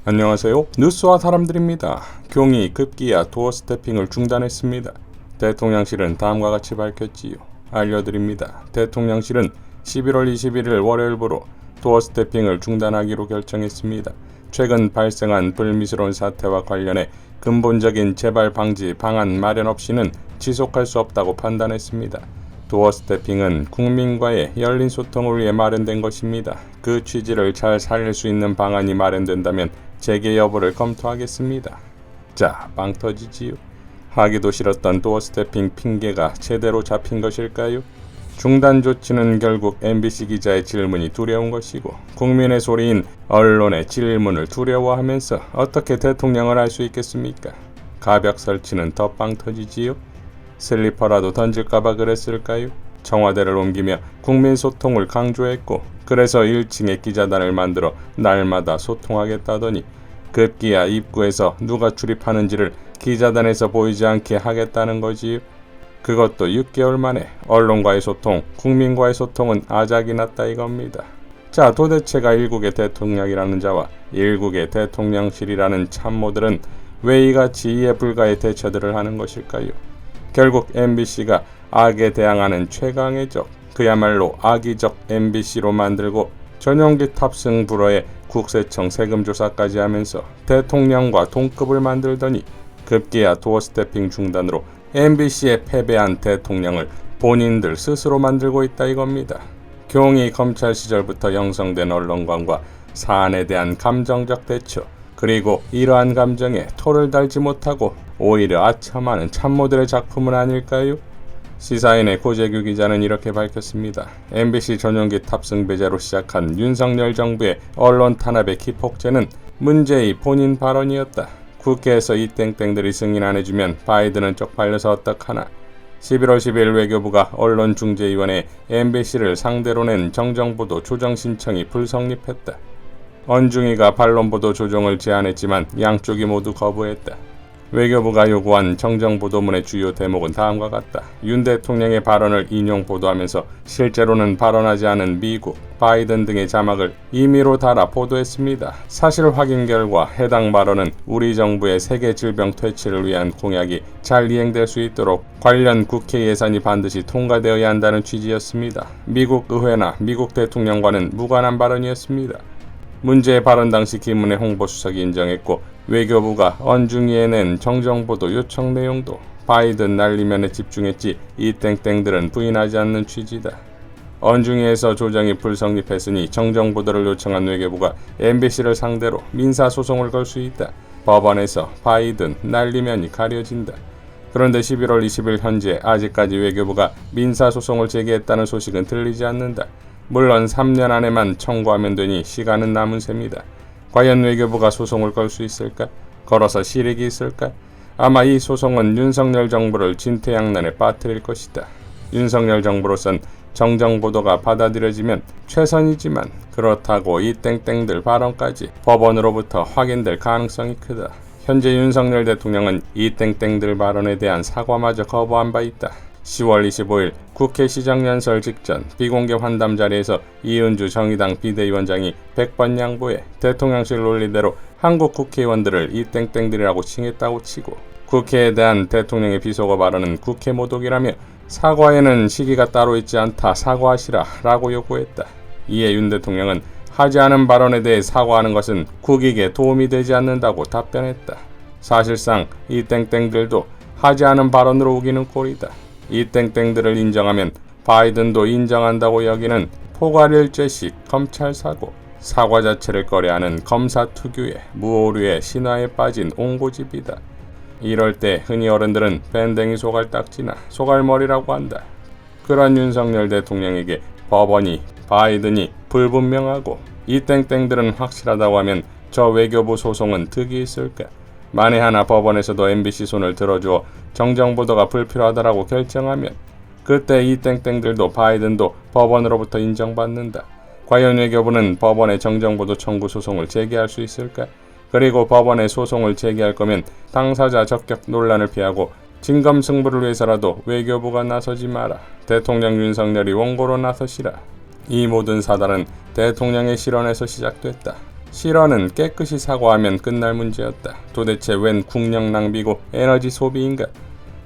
안녕하세요. 뉴스와 사람들입니다. 경이 급기야 도어 스태핑을 중단했습니다. 대통령실은 다음과 같이 밝혔지요. 알려드립니다. 대통령실은 11월 21일 월요일부로 도어 스태핑을 중단하기로 결정했습니다. 최근 발생한 불미스러운 사태와 관련해 근본적인 재발 방지 방안 마련 없이는 지속할 수 없다고 판단했습니다. 도어 스태핑은 국민과의 열린 소통을 위해 마련된 것입니다. 그 취지를 잘 살릴 수 있는 방안이 마련된다면 재개 여부를 검토하겠습니다. 자, 빵 터지지요. 하기도 싫었던 도어 스태핑 핑계가 제대로 잡힌 것일까요? 중단 조치는 결국 MBC 기자의 질문이 두려운 것이고 국민의 소리인 언론의 질문을 두려워하면서 어떻게 대통령을 알 수 있겠습니까? 가벽 설치는 더 빵 터지지요. 슬리퍼라도 던질까봐 그랬을까요? 청와대를 옮기며 국민 소통을 강조했고 그래서 1층에 기자단을 만들어 날마다 소통하겠다더니 급기야 입구에서 누가 출입하는지를 기자단에서 보이지 않게 하겠다는 거지요. 그것도 6개월 만에 언론과의 소통, 국민과의 소통은 아작이 났다 이겁니다. 자, 도대체가 일국의 대통령이라는 자와 일국의 대통령실이라는 참모들은 왜 이같이 이해 불가의 대처들을 하는 것일까요? 결국 MBC가 악에 대항하는 최강의 적, 그야말로 악의적 MBC로 만들고 전용기 탑승 불허에 국세청 세금조사까지 하면서 대통령과 동급을 만들더니 급기야 도어 스태핑 중단으로 MBC에 패배한 대통령을 본인들 스스로 만들고 있다 이겁니다. 경이 검찰 시절부터 형성된 언론관과 사안에 대한 감정적 대처, 그리고 이러한 감정에 토를 달지 못하고 오히려 아첨하는 참모들의 작품은 아닐까요? 시사인의 고재규 기자는 이렇게 밝혔습니다. MBC 전용기 탑승 배제로 시작한 윤석열 정부의 언론 탄압의 기폭제는 문재의 본인 발언이었다. 국회에서 이 땡땡들이 승인 안 해주면 바이든은 쪽팔려서 어떡하나. 11월 10일 외교부가 언론중재위원회에 MBC를 상대로 낸 정정보도 조정 신청이 불성립했다. 언중이가 반론보도 조정을 제안했지만 양쪽이 모두 거부했다. 외교부가 요구한 정정보도문의 주요 대목은 다음과 같다. 윤 대통령의 발언을 인용 보도하면서 실제로는 발언하지 않은 미국, 바이든 등의 자막을 임의로 달아 보도했습니다. 사실 확인 결과 해당 발언은 우리 정부의 세계 질병 퇴치를 위한 공약이 잘 이행될 수 있도록 관련 국회 예산이 반드시 통과되어야 한다는 취지였습니다. 미국 의회나 미국 대통령과는 무관한 발언이었습니다. 문제의 발언 당시 김은혜 홍보수석이 인정했고 외교부가 언중이에 낸 정정보도 요청 내용도 바이든 날리면에 집중했지 이 땡땡들은 부인하지 않는 취지다. 언중이에서 조정이 불성립했으니 정정보도를 요청한 외교부가 MBC를 상대로 민사소송을 걸 수 있다. 법원에서 바이든 날리면이 가려진다. 그런데 11월 20일 현재 아직까지 외교부가 민사소송을 제기했다는 소식은 들리지 않는다. 물론 3년 안에만 청구하면 되니 시간은 남은 셈이다. 과연 외교부가 소송을 걸 수 있을까? 걸어서 실익이 있을까? 아마 이 소송은 윤석열 정부를 진퇴양난에 빠뜨릴 것이다. 윤석열 정부로선 정정보도가 받아들여지면 최선이지만 그렇다고 이 땡땡들 발언까지 법원으로부터 확인될 가능성이 크다. 현재 윤석열 대통령은 이 땡땡들 발언에 대한 사과마저 거부한 바 있다. 10월 25일 국회 시정연설 직전 비공개 환담 자리에서 이은주 정의당 비대위원장이 100번 양보해 대통령실 논리대로 한국 국회의원들을 이 땡땡들이라고 칭했다고 치고 국회에 대한 대통령의 비속어 발언은 국회 모독이라며 사과에는 시기가 따로 있지 않다 사과하시라 라고 요구했다. 이에 윤 대통령은 하지 않은 발언에 대해 사과하는 것은 국익에 도움이 되지 않는다고 답변했다. 사실상 이 땡땡들도 하지 않은 발언으로 우기는 꼴이다. 이 땡땡들을 인정하면 바이든도 인정한다고 여기는 포괄일제식 검찰 사고, 사과 자체를 꺼려하는 검사 특유의 무오류의 신화에 빠진 옹고집이다. 이럴 때 흔히 어른들은 밴댕이 소갈딱지나 소갈머리라고 한다. 그런 윤석열 대통령에게 법원이, 바이든이 불분명하고 이 땡땡들은 확실하다고 하면 저 외교부 소송은 득이 있을까? 만에 하나 법원에서도 MBC 손을 들어주어 정정보도가 불필요하다라고 결정하면 그때 이 땡땡들도 바이든도 법원으로부터 인정받는다. 과연 외교부는 법원에 정정보도 청구 소송을 제기할 수 있을까? 그리고 법원에 소송을 제기할 거면 당사자 적격 논란을 피하고 진검승부를 위해서라도 외교부가 나서지 마라. 대통령 윤석열이 원고로 나서시라. 이 모든 사달은 대통령의 실언에서 시작됐다. 실언은 깨끗이 사과하면 끝날 문제였다. 도대체 웬 국력 낭비고 에너지 소비인가?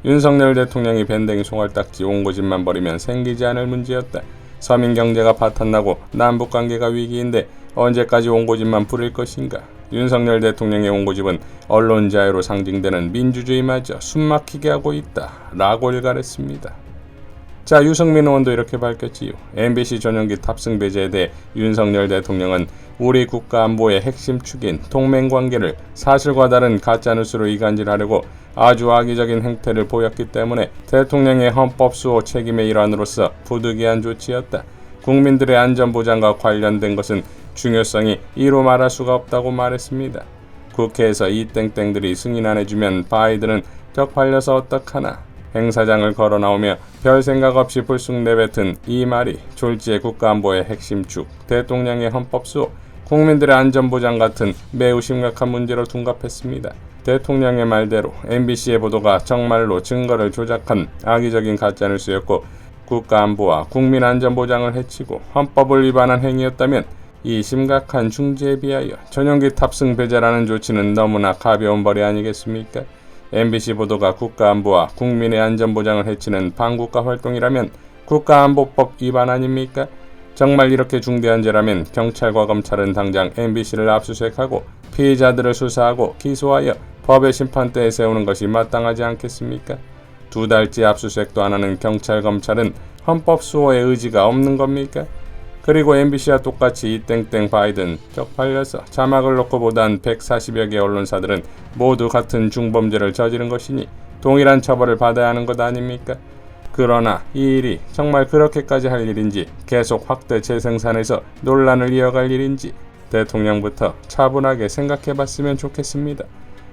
윤석열 대통령이 밴댕이 송알딱지 옹고집만 버리면 생기지 않을 문제였다. 서민 경제가 파탄나고 남북관계가 위기인데 언제까지 옹고집만 부릴 것인가? 윤석열 대통령의 옹고집은 언론 자유로 상징되는 민주주의마저 숨막히게 하고 있다 라고 일갈했습니다. 자, 유승민 의원도 이렇게 밝혔지요. MBC 전용기 탑승 배제에 대해 윤석열 대통령은 우리 국가 안보의 핵심 축인 동맹관계를 사실과 다른 가짜뉴스로 이간질하려고 아주 악의적인 행태를 보였기 때문에 대통령의 헌법수호 책임의 일환으로서 부득이한 조치였다. 국민들의 안전보장과 관련된 것은 중요성이 이루 말할 수가 없다고 말했습니다. 국회에서 이 땡땡들이 승인 안 해주면 바이든은 쪽팔려서 어떡하나. 행사장을 걸어 나오며 별 생각 없이 불쑥 내뱉은 이 말이 졸지의 국가안보의 핵심 축, 대통령의 헌법수호, 국민들의 안전보장 같은 매우 심각한 문제로 둔갑했습니다. 대통령의 말대로 MBC의 보도가 정말로 증거를 조작한 악의적인 가짜뉴스였고 국가안보와 국민 안전보장을 해치고 헌법을 위반한 행위였다면 이 심각한 중죄에 비하여 전용기 탑승 배제라는 조치는 너무나 가벼운 벌이 아니겠습니까? MBC 보도가 국가안보와 국민의 안전보장을 해치는 반국가 활동이라면 국가안보법 위반 아닙니까? 정말 이렇게 중대한 죄라면 경찰과 검찰은 당장 MBC를 압수수색하고 피의자들을 수사하고 기소하여 법의 심판대에 세우는 것이 마땅하지 않겠습니까? 2달째 압수수색도 안 하는 경찰 검찰은 헌법 수호의 의지가 없는 겁니까? 그리고 MBC와 똑같이 이 땡땡 바이든 쪽팔려서 자막을 놓고 보단 140여 개 언론사들은 모두 같은 중범죄를 저지른 것이니 동일한 처벌을 받아야 하는 것 아닙니까? 그러나 이 일이 정말 그렇게까지 할 일인지 계속 확대 재생산해서 논란을 이어갈 일인지 대통령부터 차분하게 생각해봤으면 좋겠습니다.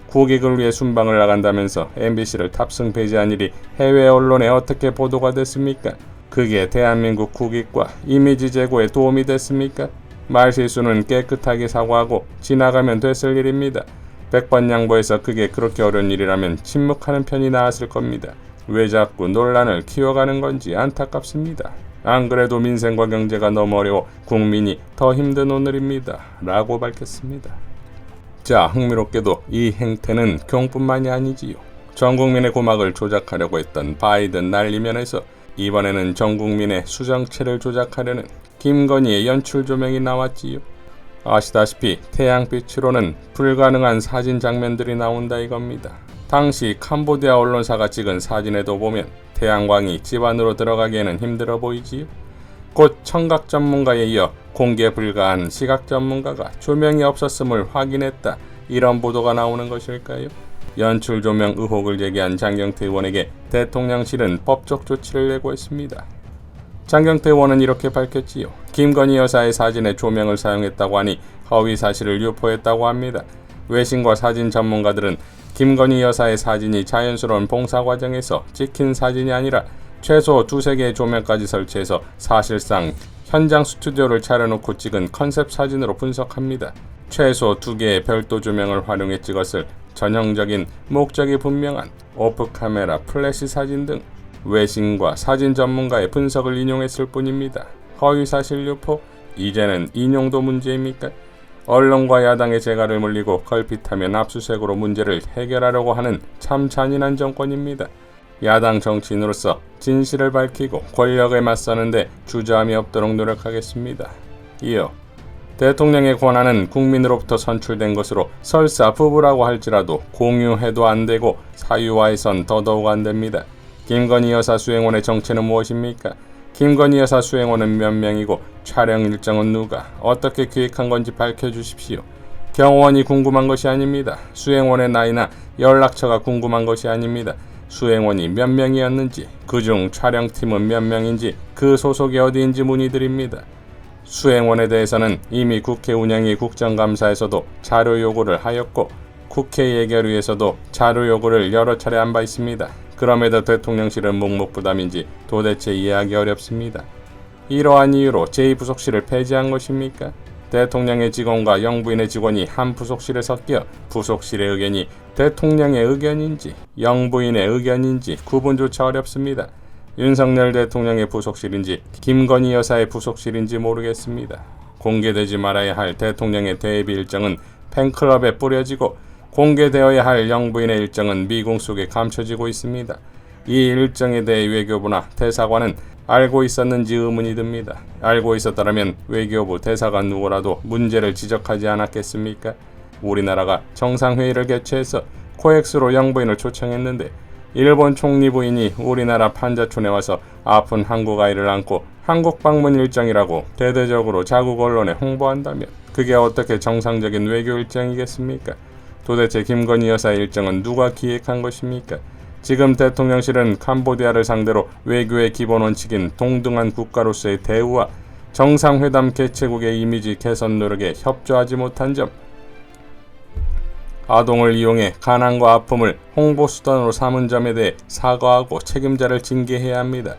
국익을 위해 순방을 나간다면서 MBC를 탑승 배제한 일이 해외 언론에 어떻게 보도가 됐습니까? 그게 대한민국 국익과 이미지 제고에 도움이 됐습니까? 말실수는 깨끗하게 사과하고 지나가면 됐을 일입니다. 100번 양보해서 그게 그렇게 어려운 일이라면 침묵하는 편이 나았을 겁니다. 왜 자꾸 논란을 키워가는 건지 안타깝습니다. 안 그래도 민생과 경제가 너무 어려워 국민이 더 힘든 오늘입니다. 라고 밝혔습니다. 자, 흥미롭게도 이 행태는 경뿐만이 아니지요. 전 국민의 고막을 조작하려고 했던 바이든 난리면에서 이번에는 전 국민의 수정체를 조작하려는 김건희의 연출 조명이 나왔지요. 아시다시피 태양빛으로는 불가능한 사진 장면들이 나온다 이겁니다. 당시 캄보디아 언론사가 찍은 사진에도 보면 태양광이 집 안으로 들어가기에는 힘들어 보이지요. 곧 청각 전문가에 이어 공개 불가한 시각 전문가가 조명이 없었음을 확인했다. 이런 보도가 나오는 것일까요? 연출 조명 의혹을 제기한 장경태 의원에게 대통령실은 법적 조치를 예고했습니다. 장경태 의원은 이렇게 밝혔지요. 김건희 여사의 사진에 조명을 사용했다고 하니 허위 사실을 유포했다고 합니다. 외신과 사진 전문가들은 김건희 여사의 사진이 자연스러운 봉사 과정에서 찍힌 사진이 아니라 최소 2-3개의 조명까지 설치해서 사실상 현장 스튜디오를 차려놓고 찍은 컨셉 사진으로 분석합니다. 최소 2개의 별도 조명을 활용해 찍었을 전형적인 목적이 분명한 오프카메라 플래시 사진 등 외신과 사진 전문가의 분석을 인용했을 뿐입니다. 허위사실 유포? 이제는 인용도 문제입니까? 언론과 야당의 재갈을 물리고 걸핏하면 압수수색으로 문제를 해결하려고 하는 참 잔인한 정권입니다. 야당 정치인으로서 진실을 밝히고 권력에 맞서는데 주저함이 없도록 노력하겠습니다. 이어 대통령의 권한은 국민으로부터 선출된 것으로 설사 부부라고 할지라도 공유해도 안 되고 사유화해선 더더욱 안 됩니다. 김건희 여사 수행원의 정체는 무엇입니까? 김건희 여사 수행원은 몇 명이고 촬영 일정은 누가 어떻게 기획한 건지 밝혀주십시오. 경호원이 궁금한 것이 아닙니다. 수행원의 나이나 연락처가 궁금한 것이 아닙니다. 수행원이 몇 명이었는지, 그중 촬영팀은 몇 명인지, 그 소속이 어디인지 문의드립니다. 수행원에 대해서는 이미 국회 운영위 국정감사에서도 자료 요구를 하였고 국회 예결위에서도 자료 요구를 여러 차례 한 바 있습니다. 그럼에도 대통령실은 묵묵부담인지 도대체 이해하기 어렵습니다. 이러한 이유로 제2부속실을 폐지한 것입니까? 대통령의 직원과 영부인의 직원이 한 부속실에 섞여 부속실의 의견이 대통령의 의견인지 영부인의 의견인지 구분조차 어렵습니다. 윤석열 대통령의 부속실인지 김건희 여사의 부속실인지 모르겠습니다. 공개되지 말아야 할 대통령의 대비 일정은 팬클럽에 뿌려지고 공개되어야 할 영부인의 일정은 미궁 속에 감춰지고 있습니다. 이 일정에 대해 외교부나 대사관은 알고 있었는지 의문이 듭니다. 알고 있었다면 외교부 대사관 누구라도 문제를 지적하지 않았겠습니까? 우리나라가 정상회의를 개최해서 코엑스로 영부인을 초청했는데 일본 총리 부인이 우리나라 판자촌에 와서 아픈 한국 아이를 안고 한국 방문 일정이라고 대대적으로 자국 언론에 홍보한다면 그게 어떻게 정상적인 외교 일정이겠습니까? 도대체 김건희 여사 일정은 누가 기획한 것입니까? 지금 대통령실은 캄보디아를 상대로 외교의 기본 원칙인 동등한 국가로서의 대우와 정상회담 개최국의 이미지 개선 노력에 협조하지 못한 점, 아동을 이용해 가난과 아픔을 홍보수단으로 삼은 점에 대해 사과하고 책임자를 징계해야 합니다.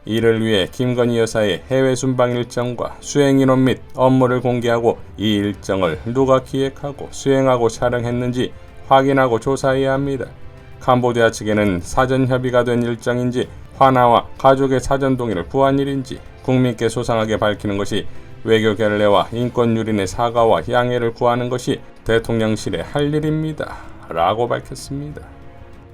이를 위해 김건희 여사의 해외 순방 일정과 수행인원 및 업무를 공개하고 이 일정을 누가 기획하고 수행하고 촬영했는지 확인하고 조사해야 합니다. 캄보디아 측에는 사전 협의가 된 일정인지 화나와 가족의 사전 동의를 구한 일인지 국민께 소상하게 밝히는 것이 외교 결례와 인권 유린의 사과와 양해를 구하는 것이 대통령실의 할 일입니다. 라고 밝혔습니다.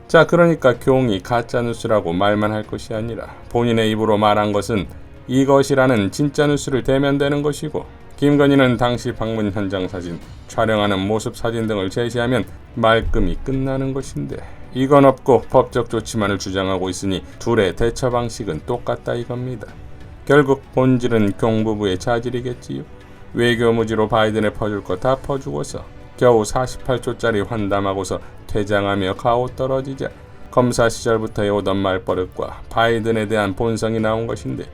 자, 그러니까 교웅이 가짜뉴스라고 말만 할 것이 아니라 본인의 입으로 말한 것은 이것이라는 진짜 뉴스를 대면대는 것이고, 김건희는 당시 방문 현장 사진, 촬영하는 모습 사진 등을 제시하면 말끔히 끝나는 것인데 이건 없고 법적 조치만을 주장하고 있으니 둘의 대처 방식은 똑같다 이겁니다. 결국 본질은 경부부의 자질이겠지요. 외교무지로 바이든에 퍼줄 거 다 퍼주고서 겨우 48초짜리 환담하고서 퇴장하며 가오 떨어지자 검사 시절부터 해오던 말버릇과 바이든에 대한 본성이 나온 것인데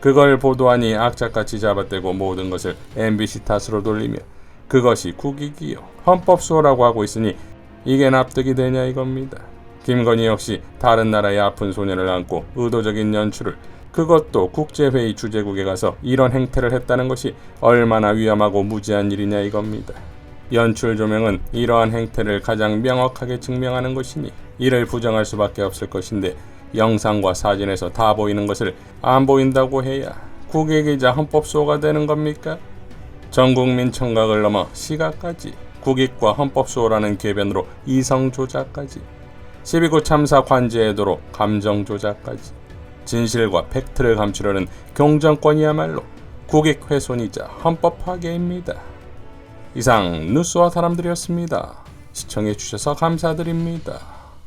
그걸 보도하니 악착같이 잡아떼고 모든 것을 MBC 탓으로 돌리며 그것이 국익이요 헌법수호라고 하고 있으니 이게 납득이 되냐 이겁니다. 김건희 역시 다른 나라의 아픈 소년을 안고 의도적인 연출을, 그것도 국제회의 주재국에 가서 이런 행태를 했다는 것이 얼마나 위험하고 무지한 일이냐 이겁니다. 연출 조명은 이러한 행태를 가장 명확하게 증명하는 것이니 이를 부정할 수밖에 없을 것인데 영상과 사진에서 다 보이는 것을 안 보인다고 해야 국익이자 헌법수호가 되는 겁니까? 전국민 청각을 넘어 시각까지 국익과 헌법수호라는 궤변으로 이성조작까지 12구 참사 관제에도록 감정조작까지 진실과 팩트를 감추려는 경정권이야말로 국익 훼손이자 헌법 파괴입니다. 이상 뉴스와 사람들이었습니다. 시청해주셔서 감사드립니다.